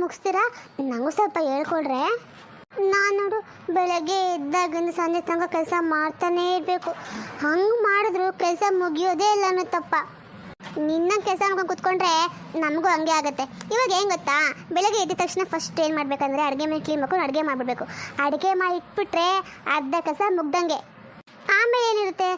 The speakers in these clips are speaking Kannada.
ಮುಗಿಸ್ತೀರಾ? ನನಗೂ ಸ್ವಲ್ಪ ಹೇಳ್ಕೊಡ್ರೆ. ನಾನು ನೋಡು ಬೆಳಗ್ಗೆ ಎದ್ದಾಗಿಂದ ಸಂಜೆ ತನಕ ಕೆಲಸ ಮಾಡ್ತಾನೇ ಇರಬೇಕು. ಹಂಗೆ ಮಾಡಿದ್ರು ಕೆಲಸ ಮುಗಿಯೋದೇ ಇಲ್ಲ ಅನ್ನೋ ತಪ್ಪ. ನಿನ್ನ ಕೆಲಸ ಮಾಡ್ಕೊಂಡು ಕೂತ್ಕೊಂಡ್ರೆ ನಮಗೂ ಹಂಗೆ ಆಗುತ್ತೆ. ಇವಾಗ ಏನು ಗೊತ್ತಾ, ಬೆಳಗ್ಗೆ ಎದ್ದ ತಕ್ಷಣ ಫಸ್ಟ್ ಏನು ಮಾಡಬೇಕಂದ್ರೆ ಅಡುಗೆ ಮನೆ ಕ್ಲೀನ್ ಮಾಡ್ಕೊಂಡು ಅಡುಗೆ ಮಾಡಿಬಿಡ್ಬೇಕು. ಅಡುಗೆ ಮಾಡಿ ಇಟ್ಬಿಟ್ರೆ ಅರ್ಧ ಕೆಲಸ ಮುಗ್ದಂಗೆ. ಆಮೇಲೆ ಏನಿರುತ್ತೆ,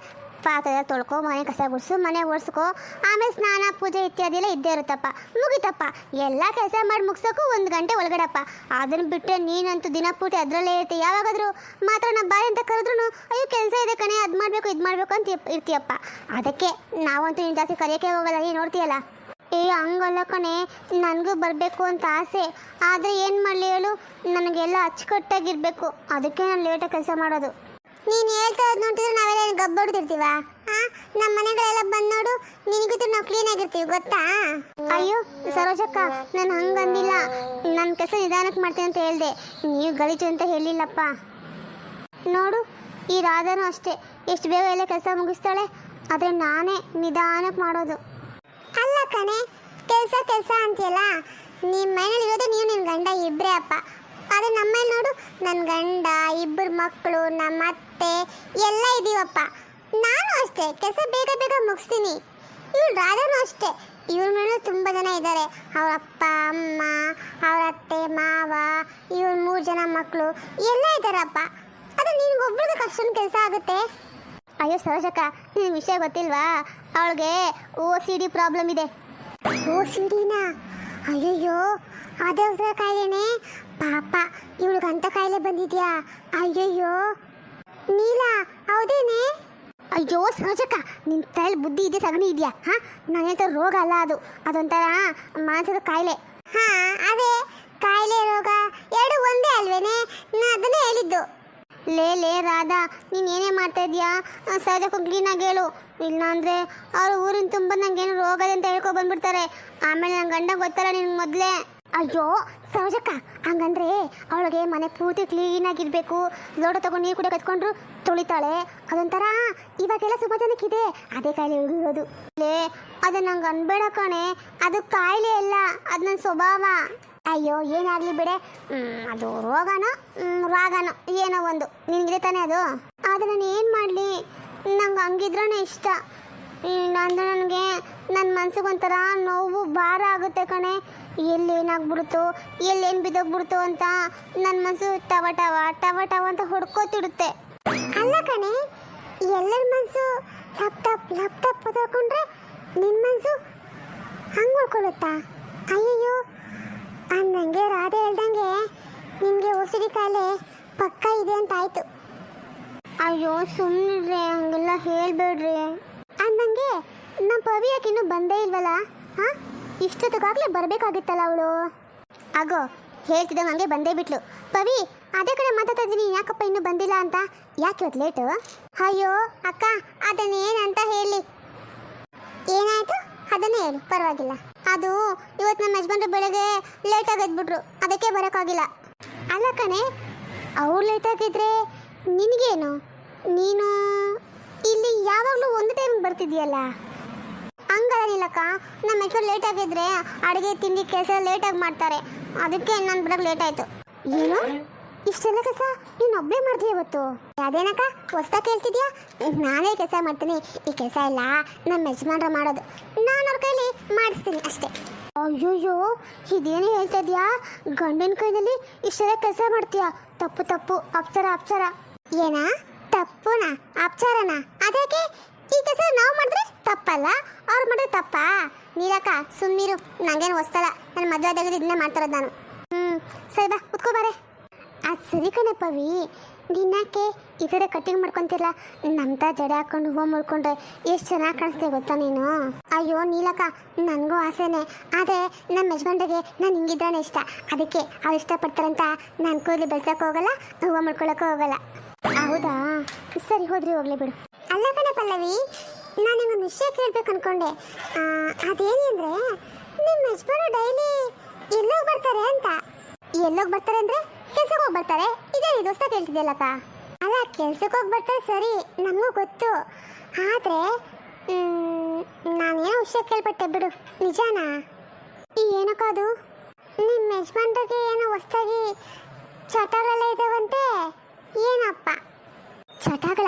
ಪಾತ್ರೆ ತೊಳ್ಕೊ, ಮನೆ ಕಸ ಗುಡಿಸು, ಮನೆ ಒರೆಸ್ಕೊ, ಆಮೇಲೆ ಸ್ನಾನ ಪೂಜೆ ಇತ್ಯಾದಿ ಎಲ್ಲ ಇದ್ದೇ ಇರುತ್ತಪ್ಪ. ಮುಗಿತಪ್ಪ. ಎಲ್ಲ ಕೆಲಸ ಮಾಡಿ ಮುಗ್ಸೋಕ್ಕೂ 1 ಗಂಟೆ ಒಳಗಡೆಪ್ಪ. ಅದನ್ನು ಬಿಟ್ಟರೆ ನೀನಂತೂ ದಿನಪೂರ್ತಿ ಅದರಲ್ಲೇ ಇರ್ತೀಯ. ಯಾವಾಗಾದರೂ ಮಾತ್ರ ನಮ್ಮ ಬಾಯಿ ಅಂತ ಕರೆದ್ರೂ ಅಯ್ಯೋ ಕೆಲಸ ಇದೆ ಕಣೆ, ಅದು ಮಾಡಬೇಕು ಇದು ಮಾಡಬೇಕು ಅಂತ ಇರ್ತೀಯಪ್ಪ. ಅದಕ್ಕೆ ನಾವಂತೂ ನೀನು ಜಾಸ್ತಿ ಕರೆಯೋಕ್ಕೆ ಹೋಗಲ್ಲ. ನೀನು ನೋಡ್ತೀಯಲ್ಲ. ಹಂಗಲ್ಲ ಕಣೆ, ನನಗೂ ಬರಬೇಕು ಅಂತ ಆಸೆ. ಆದರೆ ಏನು ಮಾಡಲಿ ಹೇಳು, ನನಗೆಲ್ಲ ಅಚ್ಚುಕಟ್ಟಾಗಿರಬೇಕು. ಅದಕ್ಕೆ ನಾನು ಲೇಟಾಗಿ ಕೆಲಸ ಮಾಡೋದು. ನೀನು ಹೇಳ್ತಾ ಇರೋದು ನೋಡ್ತಿದ್ರೆ ನಾವೆಲ್ಲ ಗಬ್ಬಡ್ತಿರ್ತೀವ. ನಮ್ಮ ಮನೆಗಳೆಲ್ಲ ಬಂದು ನೋಡು, ನಿನಗಿದ್ರು ನಾವು ಕ್ಲೀನಾಗಿರ್ತೀವಿ ಗೊತ್ತಾ. ಅಯ್ಯೋ ಸರೋಜಕ್ಕ, ನಾನು ಹಂಗಂದಿಲ್ಲ. ನನ್ನ ಕೆಲಸ ನಿಧಾನಕ್ಕೆ ಮಾಡ್ತೀನಿ ಅಂತ ಹೇಳಿದೆ, ನೀವು ಗಲೀಜು ಅಂತ ಹೇಳಿಲ್ಲಪ್ಪ. ನೋಡು, ಈ ರಾಧಾನೂ ಅಷ್ಟೇ, ಎಷ್ಟು ಬೇಗ ಎಲ್ಲ ಕೆಲಸ ಮುಗಿಸ್ತಾಳೆ. ಆದರೆ ನಾನೇ ನಿಧಾನಕ್ಕೆ ಮಾಡೋದು. ಅಲ್ಲ ಕಣೆ, ಕೆಲಸ ಅಂತೀಯಲ್ಲ, ನಿಮ್ಮ ಮನೇಲಿ ಇರೋದು ನೀವು ನಿನ್ನ ಗಂಡ ಇಬ್ಬರೇ ಅಪ್ಪ. ಆದರೆ ನಮ್ಮಲ್ಲಿ ನೋಡು, ನನ್ನ ಗಂಡ, 2 ಮಕ್ಕಳು, ನಮ್ಮ ಅತ್ತೆ ಎಲ್ಲ ಇದ್ದೀವಪ್ಪ. ನಾನು ಅಷ್ಟೇ ಕೆಲಸ ಬೇಗ ಬೇಗ ಮುಗಿಸ್ತೀನಿ. ಇವಳು ರಾಧಾನೂ ಅಷ್ಟೇ, ಇವ್ರ ಮೇಲೆ ತುಂಬ ಜನ ಇದ್ದಾರೆ. ಅವ್ರ ಅಪ್ಪ ಅಮ್ಮ, ಅವ್ರ ಅತ್ತೆ ಮಾವ, ಇವ್ರ 3 ಜನ ಮಕ್ಕಳು ಎಲ್ಲ ಇದ್ದಾರಪ್ಪ. ಅದು ನಿನಗೊಬ್ರಿಗೆ ಅಷ್ಟೊಂದು ಕೆಲಸ ಆಗುತ್ತೆ. ಅಯ್ಯೋ ಸರೋಜಕ್ಕ, ನಿನ್ನ ವಿಷಯ ಗೊತ್ತಿಲ್ವಾ? ಅವಳಿಗೆ OCD ಪ್ರಾಬ್ಲಮ್ ಇದೆ. OCDನಾ? ಅಯ್ಯಯ್ಯೋ, ಅದೇ ಕಾಯಿಲೆನೇ ಪಾಪ. ಇವಳಿಗಂತ ಕಾಯಿಲೆ ಬಂದಿದ್ಯಾ? ಅಯ್ಯಯ್ಯೋ ನೀಲಾ, ಹೌದೇನೆ? ಅಯ್ಯೋ ಸರೋಜಕ್ಕ, ನಿನ್ನ ತಲೆ ಬುದ್ಧಿ ಇದೆ, ಸಗಣಿ ಇದೆಯಾ? ನಾನು ಹೇಳ್ತಾ ರೋಗ ಅಲ್ಲ, ಅದೊಂಥರ ಮಾನಸಿಕ ಕಾಯಿಲೆ. ಅದೇ ಕಾಯಿಲೆ ರೋಗ 2 ಒಂದೇ ಅಲ್ವೇನೆ? ನಾನು ಅದನ್ನೇ ಹೇಳಿದ್ದು. ಲೇ ರಾಧಾ, ನೀನು ಏನೇ ಮಾಡ್ತಾ ಇದೀಯಾ? ಸಹಜಕ್ಕೂ ಕ್ಲೀನಾಗಿ ಹೇಳು, ಇಲ್ಲಾಂದರೆ ಅವ್ರು ಊರಿನ ತುಂಬ ನಂಗೇನು ರೋಗ ಇದೆ ಅಂತ ಹೇಳ್ಕೊ ಬಂದ್ಬಿಡ್ತಾರೆ. ಆಮೇಲೆ ನನ್ನ ಗಂಡ ಗೊತ್ತಲ್ಲ ನಿನ್ಗೆ ಮೊದಲೇ. ಅಯ್ಯೋ ಸಹಜಕ್ಕ, ಹಂಗಂದ್ರೆ ಅವಳಿಗೆ ಮನೆ ಪೂರ್ತಿ ಕ್ಲೀನಾಗಿರಬೇಕು. ಲೋಟ ತಗೊಂಡು ನೀರು ಕೂಡ ಕತ್ಕೊಂಡ್ರು ತೊಳಿತಾಳೆ. ಅದೊಂಥರ ಇವಾಗೆಲ್ಲ ತುಂಬ ಜನಕ್ಕಿದೆ ಅದೇ ಕಾಯಿಲೆ ಉಳಿಯೋದು. ಅದು ನಂಗೆ ಅನ್ಬೇಡ ಕಣೆ, ಅದು ಕಾಯಿಲೆ ಅಲ್ಲ, ಅದು ನನ್ನ ಸ್ವಭಾವ. ಅಯ್ಯೋ ಏನಾಗಲಿ ಬಿಡೆ, ಅದು ರೋಗನೋ ರಾಗನೋ ಏನೋ ಒಂದು, ನಿನಗಿದೆ ತಾನೇ ಅದು. ಆದರೆ ನಾನು ಏನು ಮಾಡಲಿ, ನಂಗೆ ಹಂಗಿದ್ರೇ ಇಷ್ಟ. ಇಲ್ಲಾಂದರೆ ನನಗೆ ನನ್ನ ಮನ್ಸಿಗೊಂಥರ ನೋವು ಭಾರ ಆಗುತ್ತೆ ಕಣೆ. ಎಲ್ಲೇನಾಗ್ಬಿಡ್ತು, ಎಲ್ಲೇನು ಬಿದ್ದೋಗ್ಬಿಡ್ತು ಅಂತ ನನ್ನ ಮನಸ್ಸು ಟವ ಟವ ಅಂತ ಹೊಡ್ಕೋತಿಡುತ್ತೆ. ಅಲ್ಲ ಕಣೆ, ಎಲ್ಲರ ಮನಸ್ಸು ಲ್ಯಾಪ್ಟಾಪ್ ತಗೊಂಡ್ರೆ ನಿನ್ನ ಮನಸ್ಸು ಹಂಗೆ ಹೊಡ್ಕೊಳ್ಳುತ್ತಾ? ಅಯ್ಯಯ್ಯೋ, ಅಂದಂಗೆ ರಾಧೆ ಹೇಳ್ದಂಗೆ ನಿಮಗೆ OCD ಕಾಯಿಲೆ ಪಕ್ಕ ಇದೆ ಅಂತ ಆಯ್ತು. ಅಯ್ಯೋ ಸುಮ್ಮನಿರ್ರಿ, ಹಂಗೆಲ್ಲ ಹೇಳ್ಬೇಡ್ರಿ. ಅಂದಂಗೆ ನಮ್ಮ ಪವಿ ಯಾಕೆ ಇನ್ನೂ ಬಂದೇ ಇಲ್ವಲ್ಲ? ಇಷ್ಟೊತ್ತಿಗಾಗಲೇ ಬರಬೇಕಾಗಿತ್ತಲ್ಲ ಅವಳು. ಆಗೋ ಹೇಳ್ತಿದ್ದಂಗೆ ಹಂಗೆ ಬಂದೇ ಬಿಟ್ಲು. ಪವಿ, ಅದೇ ಕಡೆ ಮಾತಾಡ್ತಾ ಇದ್ದೀನಿ, ಯಾಕಪ್ಪ ಇನ್ನೂ ಬಂದಿಲ್ಲ ಅಂತ. ಯಾಕೆ ಇವತ್ತು ಲೇಟು? ಅಯ್ಯೋ ಅಕ್ಕ, ಅದನ್ನೇನಂತ ಹೇಳಿ. ಏನಾಯ್ತು ಅದನ್ನೇ ಹೇಳು, ಪರವಾಗಿಲ್ಲ. ಅದು ಇವತ್ತು ನಮ್ಮ ಯಜಮಾನ್ರು ಬೆಳಗ್ಗೆ ಲೇಟಾಗಿ ಎದ್ಬಿಟ್ರು, ಅದಕ್ಕೆ ಬರೋಕ್ಕಾಗಿಲ್ಲ. ಅಲ್ಲ ಕಣೆ, ಅವ್ರು ಲೇಟಾಗಿದ್ರೆ ನಿನಗೇನು? ನೀನು ಇಲ್ಲಿ ಯಾವಾಗಲೂ ಒಂದು ಟೈಮ್ ಬರ್ತಿದ್ಯಲ್ಲ. ಹಂಗೇನಿಲ್ಲಕ್ಕ, ನಮ್ಮ ಯಜಮಾನ್ರು ಲೇಟಾಗಿದ್ರೆ ಅಡುಗೆ ತಿಂಡಿ ಕೆಲಸ ಲೇಟಾಗಿ ಮಾಡ್ತಾರೆ, ಅದಕ್ಕೆ ನಾನು ಬರೋಕ್ಕೆ ಲೇಟ್ ಆಯಿತು. ಏನು ಇಷ್ಟೆಲ್ಲ ಕೆಲಸ ನೀನು ಒಬ್ಬೇ ಮಾಡ್ತೀಯ ಇವತ್ತು? ಅದೇನಕ್ಕ ಹೊಸ್ದಾಗಿ ಕೇಳ್ತಿದ್ಯಾ? ನಾನೇ ಕೆಲಸ ಮಾಡ್ತೀನಿ. ಈ ಕೆಲಸ ಎಲ್ಲ ನಮ್ಮ ಯಜಮಾನ್ರ ಮಾಡೋದು, ನಾನು ಅವ್ರ ಕೈಲಿ ಮಾಡಿಸ್ತೀನಿ ಅಷ್ಟೇ. ಅಯ್ಯೋಯ್ಯೋ, ಇದೇನೇ ಹೇಳ್ತಾ ಇದೆಯಾ? ಗಂಡನ ಕೈಯಲ್ಲಿ ಇಷ್ಟೆಲ್ಲ ಕೆಲಸ ಮಾಡ್ತೀಯಾ? ತಪ್ಪು ಅಪ್ಸರ. ಏನಾ ತಪ್ಪುನಾ ಅಪ್ಸರನಾ? ಅದಕ್ಕೆ ಈ ಕೆಲಸ ನಾವು ಮಾಡಿದ್ರೆ ತಪ್ಪಲ್ಲ, ಅವ್ರು ಮಾಡಿದ್ರೆ ತಪ್ಪಾ? ನೀಲಕ್ಕ ಸುಮ್ಮನಿರು, ನನಗೇನು ಹೊಸ್ತಲ್ಲ, ನನ್ನ ಮದುವೆ ಆದಾಗ ಇದನ್ನೇ ಮಾಡ್ತಾರೋದು ನಾನು. ಸರಿ ಬಾ ಕುತ್ಕೋ ಬಾರೆ. ಅದು ಸರಿ ಕಣೆ ಪವಿ, ದಿನಕ್ಕೆ ಈ ಥರ ಕಟ್ಟಿಂಗ್ ಮಾಡ್ಕೊತಿರಲ್ಲ, ನಮ್ತ ಜಡೆ ಹಾಕೊಂಡು ಹೂವು ಮುಡ್ಕೊಂಡ್ರೆ ಎಷ್ಟು ಚೆನ್ನಾಗಿ ಕಾಣಿಸ್ತೆ ಗೊತ್ತಾ ನೀನು? ಅಯ್ಯೋ ನೀಲಕ್ಕ, ನನಗೂ ಆಸೆನೇ. ಆದರೆ ನಮ್ಮ ಯಜಮಾನ್ರಿಗೆ ನಾನು ಹಿಂಗಿದ್ದಾನೆ ಇಷ್ಟ, ಅದಕ್ಕೆ ಅವ್ರು ಇಷ್ಟಪಡ್ತಾರಂತ ನಾನು ಕೂದಲು ಬೆಳ್ಸೋಕೆ ಹೋಗಲ್ಲ, ಹೂವು ಮುಡ್ಕೊಳ್ಳೋಕೆ ಹೋಗಲ್ಲ. ಹೌದಾ, ಸರಿ ಹೋದ್ರಿ ಹೋಗ್ಲಿ ಬಿಡು. ಅಲ್ಲ ಕಣೆ ಪಲ್ಲವಿ, ನಾನು ನಿಮ್ಮನ್ನು ವಿಷಯ ಕೇಳ್ಬೇಕು ಅನ್ಕೊಂಡೆ. ಅದೇನೆಂದರೆ ನಿಮ್ಮ ಯಜಮಾನು ಡೈಲಿ ಎಲ್ಲೋಗಿ ಬರ್ತಾರೆ ಅಂತ. ಎಲ್ಲೋಗಿ ಬರ್ತಾರೆ ಅಂದರೆ ಕೆಲ್ಸಕ್ಕೆ ಹೋಗಿ ಬರ್ತಾರೆ. ಇದೇ ದೋಸ್ತ ಕೇಳ್ತಿದ್ಯಲ್ಲಕ್ಕ? ಅಲ್ಲ, ಕೆಲ್ಸಕ್ಕೆ ಹೋಗಿ ಬರ್ತಾರೆ ಸರಿ, ನಮಗೂ ಗೊತ್ತು. ಆದರೆ ನಾನೇನೋ ವಿಷಯ ಕೇಳ್ಪಟ್ಟೆ ಬಿಡು, ನಿಜಾನಾ? ಏನಕ್ಕ ಅದು? ನಿಮ್ಮ ಯಜಮಾನ್ರಿಗೆ ಏನೋ ಹೊಸ್ದಾಗಿ ಚಟಗಳೆಲ್ಲ ಇದಾವಂತೆ, ಏನಪ್ಪ ಚಟಗಳ?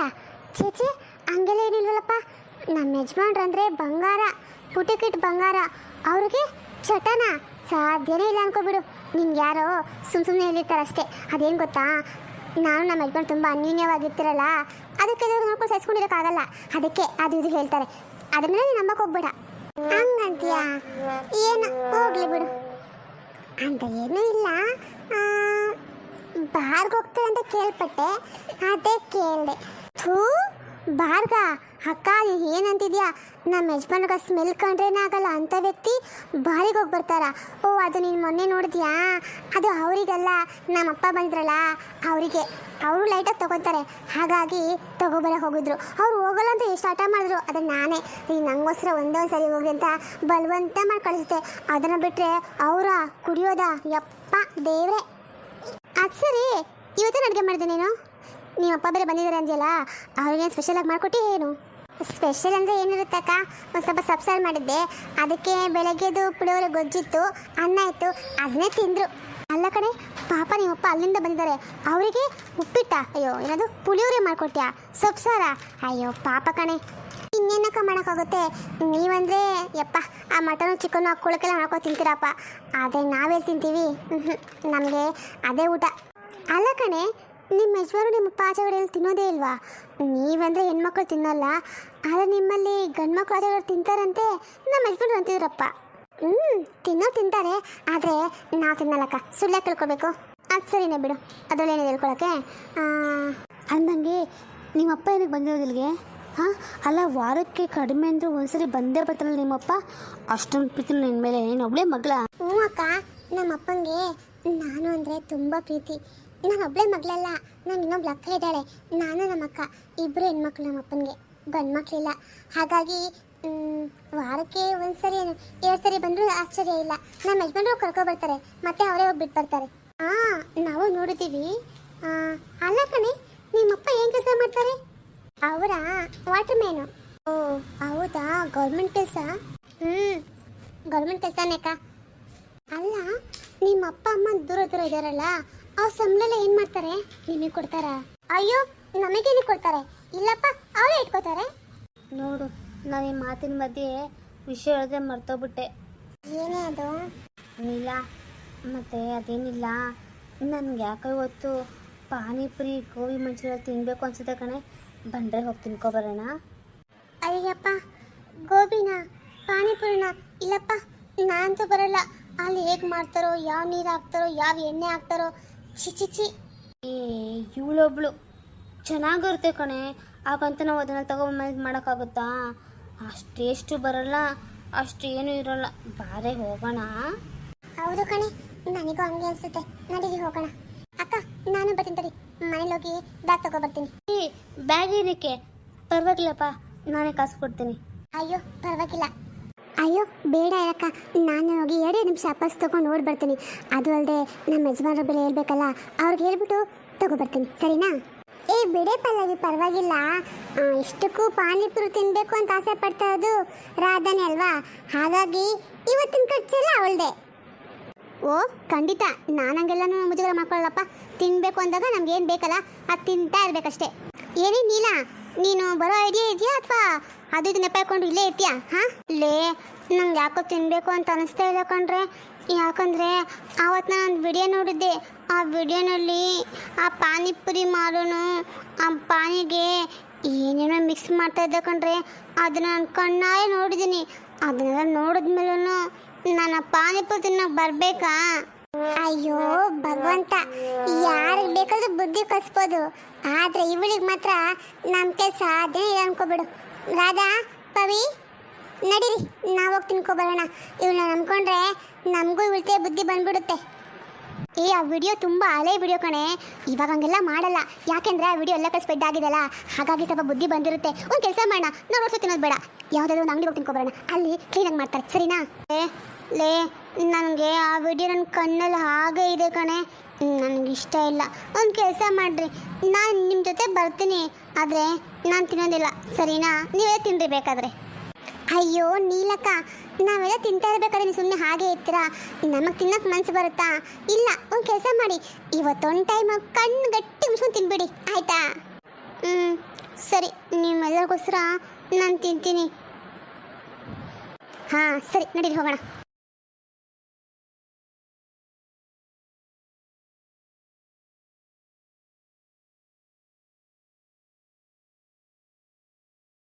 ಚೇಚಿ ಹಂಗೆಲ್ಲ ಏನಿಲ್ವಲ್ಲಪ್ಪ. ನಮ್ಮ ಯಜಮಾನ್ರಂದ್ರೆ ಬಂಗಾರ, ಪುಟಿಕಿಟ್ ಬಂಗಾರ, ಅವ್ರಿಗೆ ಚಟನ ಸಾಧ್ಯನೇ ಇಲ್ಲ ಅನ್ಕೋಬಿಡು. ನಿಮ್ಗೆ ಯಾರೋ ಸುಮ್ಮನೆ ಹೇಳಿರ್ತಾರೆ ಅಷ್ಟೇ. ಅದೇನು ಗೊತ್ತಾ, ನಾನು ನಮ್ಮ ಯಜಮಾನ್ ತುಂಬ ಅನ್ಯೂನ್ಯವಾಗಿರ್ತಿರಲ್ಲ, ಅದಕ್ಕೆ ನೋಡ್ಕೊಂಡು ಸಹಿಸ್ಕೊಂಡಿರೋಕ್ಕಾಗಲ್ಲ, ಅದಕ್ಕೆ ಅದು ಇದು ಹೇಳ್ತಾರೆ. ಅದ್ರ ಮೇಲೆ ನೀನು ನಂಬಕ್ಕೆ ಹೋಗ್ಬೇಡ. ಹಂಗಂತೀಯ? ಏನು ಹೋಗ್ಲಿ ಬಿಡು. ಅಂತ ಏನೂ ಇಲ್ಲ, ಬಾರ್ಗೆ ಹೋಗ್ತಾರೆ ಅಂತ ಕೇಳ್ಪಟ್ಟೆ, ಅದೇ ಕೇಳಿದೆ. ಥೂ, ಬಾರ್ಗ? ಅಕ್ಕ ಏನಂತಿದ್ಯಾ? ನಮ್ಮ ಯಜಮಾನ್ಗ ಸ್ಮೆಲ್ ಕಂಡ್ರೇನೇ ಆಗಲ್ಲ ಅಂಥ ವ್ಯಕ್ತಿ ಬಾರಿಗೆ ಹೋಗಿ ಬರ್ತಾರ? ಓ, ಅದು ನೀನು ಮೊನ್ನೆ ನೋಡಿದ್ಯಾ? ಅದು ಅವರಿಗಲ್ಲ, ನಮ್ಮಪ್ಪ ಬಂದ್ರಲ್ಲ ಅವರಿಗೆ. ಅವರು ಲೈಟಾಗಿ ತೊಗೊತಾರೆ, ಹಾಗಾಗಿ ತೊಗೊಬರ ಹೋಗಿದ್ರು. ಅವ್ರು ಹೋಗಲ್ಲ ಅಂತ ಎಷ್ಟು ಆಟ ಮಾಡಿದ್ರು. ಅದನ್ನು ನಾನೇ ಈ ನಂಗೋಸ್ಕರ ಒಂದೊಂದು ಸರಿ ಹೋಗಿ ಅಂತ ಬಲವಂತ ಮಾಡಿ ಕಳಿಸುತ್ತೆ. ಅದನ್ನು ಬಿಟ್ಟರೆ ಅವರ ಕುಡಿಯೋದ ಯಪ್ಪ ದೇವ್ರೆ. ಅದು ಸರಿ, ಇವತ್ತೇನು ಅಡುಗೆ ಮಾಡಿದೆ ನೀನು? ನಿಮ್ಮಪ್ಪ ಬೇರೆ ಬಂದಿದ್ದಾರೆ ಅಂದ್ಯಲ್ಲ, ಅವ್ರಿಗೇನು ಸ್ಪೆಷಲಾಗಿ ಮಾಡಿಕೊಟ್ಟು ಏನು? ಸ್ಪೆಷಲ್ ಅಂದರೆ ಏನಿರುತ್ತೆ ಅಕ್ಕ, ಒಂದು ಸ್ವಲ್ಪ ಸಬ್ಸಾರು ಮಾಡಿದ್ದೆ, ಅದಕ್ಕೆ ಬೆಳಗ್ಗೆದು ಪುಳಿಯೋಗರೆ ಗೊಜ್ಜಿತ್ತು, ಅನ್ನ ಇತ್ತು, ಅದನ್ನೇ ತಿಂದರು. ಅಲ್ಲ ಕಣೆ ಪಾಪ, ನಿಮ್ಮಪ್ಪ ಅಲ್ಲಿಂದ ಬಂದಿದ್ದಾರೆ, ಅವರಿಗೆ ಉಪ್ಪಿಟ್ಟ, ಅಯ್ಯೋ ಏನದು ಪುಳಿಯೋಗರೆ ಮಾಡಿಕೊಟ್ಯಾ? ಸಬ್ಸಾರ? ಅಯ್ಯೋ ಪಾಪ ಕಣೆ, ಇನ್ನೇನಕ್ಕ ಮಾಡೋಕ್ಕಾಗುತ್ತೆ? ನೀವಂದರೆ ಯಪ್ಪ ಆ ಮಟನು ಚಿಕನ್ನು ಹಾಕ್ಕೊಳಕ್ಕೆಲ್ಲ ಮಾಡ್ಕೊ ತಿಂತೀರಪ್ಪ, ಆದರೆ ನಾವೇ ತಿಂತೀವಿ? ನಮಗೆ ಅದೇ ಊಟ. ಅಲ್ಲ ಕಣೆ, ನಿಮ್ಮ ಯಜಮಾನು ನಿಮ್ಮಪ್ಪ ಆಚೆಗಡೆಯಲ್ಲಿ ತಿನ್ನೋದೇ ಇಲ್ವಾ? ನೀವಂದರೆ ಹೆಣ್ಮಕ್ಳು ತಿನ್ನೋಲ್ಲ, ಆದರೆ ನಿಮ್ಮಲ್ಲಿ ಗಂಡು ಮಕ್ಕಳು ಆಚೆಗಡೆ ತಿಂತಾರಂತೆ, ನಮ್ಮ ಯಜಮಾನ್ರು ಅಂತಿದ್ರಪ್ಪ. ತಿಂತಾರೆ, ಆದರೆ ನಾವು ತಿನ್ನಲ್ಲಕ್ಕ, ಸುಳ್ಳ ತಿಳ್ಕೊಬೇಕು. ಅದು ಸರಿನೇ ಬಿಡು, ಅದರಲ್ಲೇನಿದೆ ಹೇಳ್ಕೊಳಕ್ಕೆ. ಅಂದಂಗೆ ನಿಮ್ಮಪ್ಪ ಏನಕ್ಕೆ ಬಂದಿರೋದಿಲ್ಗೆ? ಹಾಂ, ಅಲ್ಲ ವಾರಕ್ಕೆ ಕಡಿಮೆ ಅಂದರೂ ಒಂದ್ಸರಿ ಬಂದೇ ಬರ್ತಾರಲ್ಲ ನಿಮ್ಮಪ್ಪ, ಅಷ್ಟೊಂದು ಪ್ರೀತಿ ನಿನ್ನ ಮೇಲೆ, ನೀನು ಒಬ್ಬಳೇ ಮಗಳ? ಹ್ಞೂ ಅಕ್ಕ, ನಮ್ಮಪ್ಪಂಗೆ ನಾನು ಅಂದರೆ ತುಂಬ ಪ್ರೀತಿ. ನಾನು ಒಬ್ಬಳೇ ಮಗಳಲ್ಲ, ನಾನು ಇನ್ನೊಬ್ಳು ಅಕ್ಕ ಇದ್ದಾಳೆ. ನಾನು ನಮ್ಮ ಅಕ್ಕ ಇಬ್ಬರು ಹೆಣ್ಮಕ್ಳು, ನಮ್ಮ ಅಪ್ಪನಿಗೆ ಗಂಡು ಮಕ್ಕಳಿಲ್ಲ. ಹಾಗಾಗಿ ವಾರಕ್ಕೆ ಒಂದು ಸರಿ ಏನು 2 ಸರಿ ಬಂದರೂ ಆಶ್ಚರ್ಯ ಇಲ್ಲ. ನಮ್ಮ ಯಜಮಾನ್ರು ಕರ್ಕೊಬರ್ತಾರೆ, ಮತ್ತೆ ಅವರೇ ಹೋಗಿ ಬಿಟ್ಟು ಬರ್ತಾರೆ. ಹಾಂ, ನಾವು ನೋಡಿದ್ದೀವಿ. ಅಲ್ಲ ಕಣೆ, ನಿಮ್ಮಪ್ಪ ಏನು ಕೆಲಸ ಮಾಡ್ತಾರೆ? ಅವರ ವಾಟರ್ ಮ್ಯಾನು. ಓ ಹೌದಾ, ಗೌರ್ಮೆಂಟ್ ಕೆಲಸ? ಗೌರ್ಮೆಂಟ್ ಕೆಲಸನೇ ಅಕ್ಕ. ಅಲ್ಲ, ನಿಮ್ಮ ಅಪ್ಪ ಅಮ್ಮ ದೂರ ಇದ್ದಾರಲ್ಲ, ಅವ್ರ ಸಂಬಳ ಏನು ಮಾಡ್ತಾರೆ? ನಿಮಗೆ ಕೊಡ್ತಾರಾ? ಅಯ್ಯೋ, ನಮಗೇನು ಕೊಡ್ತಾರೆ? ಇಲ್ಲಪ್ಪ, ಅವರೇ ಇಟ್ಕೋತಾರೆ. ನೋಡು, ನಾನು ಈ ಮಾತಿನ ಮಧ್ಯೆ ವಿಷಯ ಹೇಳಿದ್ರೆ ಮರ್ತೋಗ್ಬಿಟ್ಟೆ. ಏನೇ ಅದು? ಇಲ್ಲ, ಮತ್ತೆ ಅದೇನಿಲ್ಲ, ನನಗೆ ಯಾಕೋ ಇವತ್ತು ಪಾನಿಪುರಿ ಗೋಬಿ ಮಂಚೂರಿ ತಿನ್ನಬೇಕು ಅನ್ಸುತ್ತೆ ಕಣೆ. ಬಂದರೆ ಹೋಗಿ ತಿನ್ಕೊಬರೋಣ. ಅಯ್ಯಪ್ಪ, ಗೋಬಿನ ಪಾನಿಪುರಿನ? ಇಲ್ಲಪ್ಪ, ನಾನಂತೂ ಬರಲ್ಲ. ಅಲ್ಲಿ ಹೇಗೆ ಮಾಡ್ತಾರೋ, ಯಾವ ನೀರು ಹಾಕ್ತಾರೋ, ಯಾವ ಎಣ್ಣೆ ಹಾಕ್ತಾರೋ, ಚಿಚಿಚಿ. ಇವಳೊಬ್ಳು ಚೆನ್ನಾಗಿರುತ್ತೆ ಕಣೆ, ಹಾಗಂತ ನಾವು ಅದನ್ನು ತಗೊಂಡು ಮಾಡೋಕ್ಕಾಗುತ್ತಾ? ಅಷ್ಟು ಟೇಸ್ಟು ಬರಲ್ಲ, ಅಷ್ಟು ಏನೂ ಇರೋಲ್ಲ. ಬಾರೆ ಹೋಗೋಣ. ಹೌದು ಕಣೆ, ನನಗೂ ಹಂಗೆ ಅನಿಸುತ್ತೆ. ನಡೀರಿ ಹೋಗೋಣ. ಅಕ್ಕ, ನಾನು ಬರ್ತೀನಿ ತಡಿ, ಮನೇಲಿ ಹೋಗಿ ಬ್ಯಾಗ್ ತಗೊಬರ್ತೀನಿ. ಬ್ಯಾಗ್ ಏನಕ್ಕೆ? ಪರವಾಗಿಲ್ಲಪ್ಪ, ನಾನೇ ಕಾಸು ಕೊಡ್ತೀನಿ. ಅಯ್ಯೋ ಪರವಾಗಿಲ್ಲ. ಅಯ್ಯೋ ಬೇಡ ಯಾಕ, ನಾನು ಹೋಗಿ 2 ನಿಮಿಷ ವಾಪಸ್ ತೊಗೊಂಡು ಓಡಿ ಬರ್ತೀನಿ. ಅದು ಅಲ್ಲದೆ ನಮ್ಮ ಯಜಮಾನ್ರ ಬೆಲೆ ಹೇಳ್ಬೇಕಲ್ಲ, ಅವ್ರಿಗೆ ಹೇಳ್ಬಿಟ್ಟು ತಗೊಬರ್ತೀನಿ, ಸರಿನಾ? ಬಿಡೆ ಪಲ್ಲವಿ, ಪರವಾಗಿಲ್ಲ. ಇಷ್ಟಕ್ಕೂ ಪಾನಿಪುರಿ ತಿನ್ನಬೇಕು ಅಂತ ಆಸೆ ಪಡ್ತಾ ಇರೋದು ರಾಧಾನೇ ಅಲ್ವಾ? ಹಾಗಾಗಿ ಇವತ್ತಿನ ಖರ್ಚೆಲ್ಲ ಅವಳದೆ. ಓ ಖಂಡಿತ, ನಾನು ಹಂಗೆಲ್ಲನೂ ಮುಜುಗರ ಮಾಡ್ಕೊಳ್ಳಲ್ಲಪ್ಪ. ತಿನ್ನಬೇಕು ಅಂದಾಗ ನಮ್ಗೆ ಏನು ಬೇಕಲ್ಲ ಅದು ತಿಂತಾ ಇರಬೇಕಷ್ಟೇ. ಏನೇ ನೀಲ, ನೀನು ಬರೋ ಐಡಿಯಾ ಇದೆಯಾ ಅಥವಾ ಅದು ಇದು ನೆಪ ಹಾಕೊಂಡು ಇಲ್ಲೇ ಇರ್ತೀಯಾ? ಹಾಂ, ಲೇ ನಂಗೆ ಯಾಕೋ ತಿನ್ನಬೇಕು ಅಂತ ಅನಿಸ್ತಾ ಇಲ್ಲ ಕಣ್ರೆ. ಯಾಕಂದರೆ ಆವತ್ತು ನಾನು ಒಂದು ವಿಡಿಯೋ ನೋಡಿದ್ದೆ. ಆ ವಿಡಿಯೋನಲ್ಲಿ ಆ ಪಾನಿಪುರಿ ಮಾರೋನು ಆ ಪಾನಿಗೆ ಏನೇನೋ ಮಿಕ್ಸ್ ಮಾಡ್ತಾ ಇದ್ದ ಕಣ್ರೆ. ಅದನ್ನ ನಾನು ಕಣ್ಣಾರೆ ನೋಡಿದ್ದೀನಿ. ಅದನ್ನೆಲ್ಲ ನೋಡಿದ್ಮೇಲೂ ನಾನು ಪಾನಿಪುರಿ ತಿನ್ನೋಕೆ ಬರಬೇಕಾ? ಅಯ್ಯೋ ಭಗವಂತ, ಯಾರಿಗೆ ಬೇಕಾದ್ರೂ ಬುದ್ಧಿ ಕಲಿಸ್ಬೋದು, ಆದರೆ ಇವಳಿಗೆ ಮಾತ್ರ ನಮ್ಮ ಕೆಲಸ ಅದೇ ಅನ್ಕೋಬಿಡು. ರಾಧಾ, ಪವಿ, ನಡೀರಿ, ನಾವು ಹೋಗಿ ತಿನ್ಕೊಬರೋಣ. ಇವಳನ್ನ ನಂಬ್ಕೊಂಡ್ರೆ ನಮಗೂ ಇವಳ್ತೆ ಬುದ್ಧಿ ಬಂದ್ಬಿಡುತ್ತೆ. ಆ ವಿಡಿಯೋ ತುಂಬ ಹಳೆ ವಿಡಿಯೋ ಕಣೆ, ಇವಾಗ ಹಂಗೆಲ್ಲ ಮಾಡಲ್ಲ. ಯಾಕೆಂದರೆ ಆ ವಿಡಿಯೋ ಎಲ್ಲ ಕಡೆ ಸ್ಪ್ರೆಡ್ ಆಗಿದೆಲ್ಲ, ಹಾಗಾಗಿ ಸ್ವಲ್ಪ ಬುದ್ಧಿ ಬಂದಿರುತ್ತೆ. ಒಂದು ಕೆಲಸ ಮಾಡೋಣ, ನಾವು ರೋಡ್ಸು ತಿನ್ನೋದು ಬೇಡ, ಯಾವುದಾದ್ರು ಒಂದು ಅಂಗಡಿ ಹೋಗಿ ತಿನ್ಕೊಬರೋಣ, ಅಲ್ಲಿ ಕ್ಲೀನಾಗಿ ಮಾಡ್ತಾರೆ, ಸರಿನಾ? ಲೇ ನನಗೆ ಆ ವಿಡಿಯೋ ನನ್ನ ಕಣ್ಣಲ್ಲಿ ಹಾಗೆ ಇದೆ ಕಣೆ, ನನಗಿಷ್ಟ ಇಲ್ಲ. ಒಂದು ಕೆಲಸ ಮಾಡಿರಿ, ನಾನು ನಿಮ್ಮ ಜೊತೆ ಬರ್ತೀನಿ, ಆದರೆ ನಾನು ತಿನ್ನೋದಿಲ್ಲ, ಸರಿನಾ? ನೀವೇ ತಿನ್ನಿರಿ ಬೇಕಾದರೆ. ಅಯ್ಯೋ ನೀಲಕ್ಕ, ನಾವೆಲ್ಲ ತಿಂತಾ ಇರ್ಬೇಕಾದ್ರೆ ನೀವು ಸುಮ್ಮನೆ ಹಾಗೆ ಇರ್ತೀರಾ? ನಮಗೆ ತಿನ್ನಕ್ಕೆ ಮನಸ್ಸು ಬರುತ್ತಾ? ಇಲ್ಲ, ಒಂದು ಕೆಲಸ ಮಾಡಿ, ಇವತ್ತೊಂದು ಟೈಮ್ ಕಣ್ಣು ಗಟ್ಟಿ ಮುಚ್ಕೊಂಡು ತಿನ್ಬಿಡಿ, ಆಯ್ತಾ? ಸರಿ, ನಿಮ್ಮೆಲ್ಲರಿಗೋಸ್ಕರ ನಾನು ತಿಂತೀನಿ. ಹಾಂ ಸರಿ, ನಡೀರಿ ಹೋಗೋಣ.